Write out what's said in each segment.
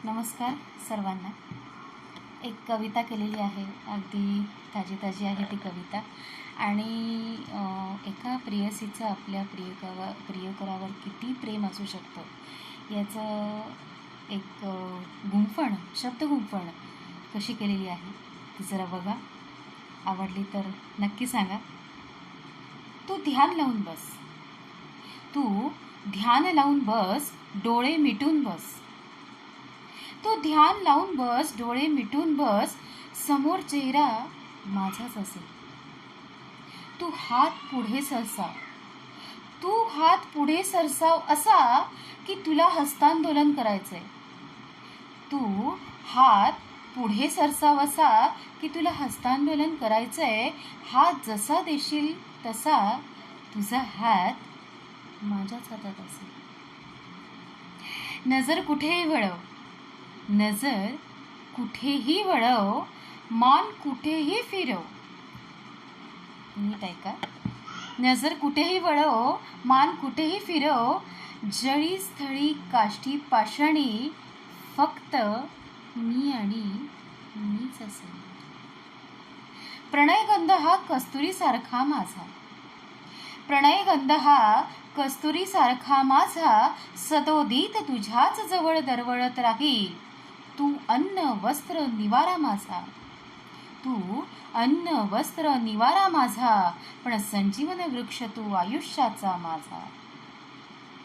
नमस्कार सर्वांना. एक कविता केलेली आहे, अगदी ताजी आहे ती कविता. आणि एका प्रेयसीचं आपल्या प्रियकरावर किती प्रेम असू शकतं याचं एक गुंफण, शब्दगुंफण कशी केलेली आहे ती जरा बघा. आवडली तर नक्की सांगा. तू ध्यान लावून बस, तू ध्यान लावून बस, डोळे मिटून बस. तू ध्यान लावून बस, डोळे मिटून बस, समोर चेहरा माझाच असेल. तू हात पुढे सरसाव, तू हात पुढे सरसाव असा की तुला हस्तांदोलन करायचंय. तू हात पुढे सरसाव असा की तुला हस्तांदोलन करायचंय. हात जसा देशील तसा तुझा हात माझ्याच हातात असेल. नजर कुठेही वळव, नजर कुठेही वळव, मान कुठेही फिरव. नीट ऐका. नजर कुठेही वळव, मान कुठेही फिरव, जळी स्थळी काष्टी पाषाणी, फक्त मी आणि मीच असेल. प्रणयगंध हा कस्तुरीसारखा माझा, प्रणयगंध हा कस्तुरीसारखा माझा, सदोदित तुझ्याच जवळ दरवळत राहील. तू अन्न वस्त्र निवारा माझा, तू अन्न वस्त्र निवारा माझा, पण संजीवन वृक्ष तू आयुष्याचा माझा.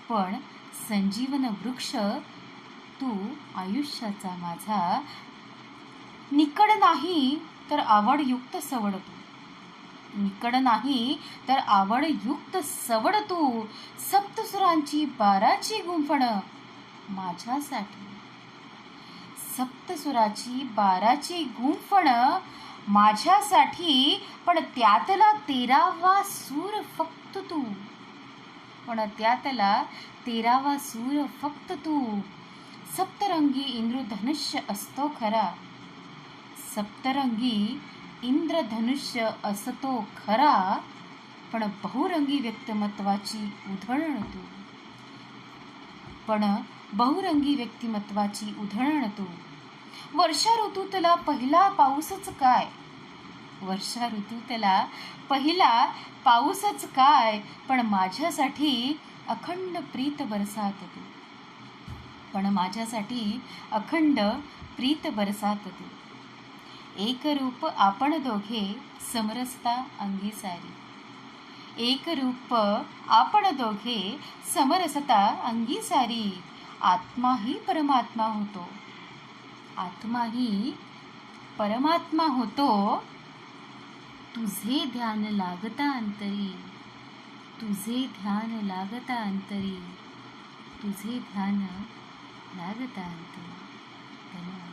पण संजीवन वृक्ष तू आयुष्याचा माझा. निकड नाही तर आवडयुक्त सवड तू, निकड नाही तर आवडयुक्त सवड तू. सप्तसुरांची बाराची गुंफण माझ्यासाठी, सप्तसुराची बाराची गुंफण माझ्यासाठी. पण त्यातला 13वा सूर फक्त तू, पण त्यातला 13वा सूर फक्त तू. सप्तरंगी इंद्रधनुष्य असतो खरा, सप्तरंगी इंद्रधनुष्य असतो खरा, पण बहुरंगी व्यक्तिमत्वाची उधळण तू, पण बहुरंगी व्यक्तिमत्वाची उधळण तू. वर्षा ऋतूतला पहिला पाऊसच काय, वर्षा ऋतूतला पहिला पाऊसच काय, पण माझ्यासाठी अखंड प्रीत बरसात तू, पण माझ्यासाठी अखंड प्रीत बरसात तू. एक रूप आपण दोघे समरसता अंगी सारी, एक रूप आपण दोघे समरसता अंगी सारी. आत्मा ही परमात्मा होतो, आत्मा ही परमात्मा होतो. तुझे ध्यान लागता अंतरी, तुझे ध्यान लागता अंतरी, तुझे ध्यान लागता अंतरी. धन्यवाद.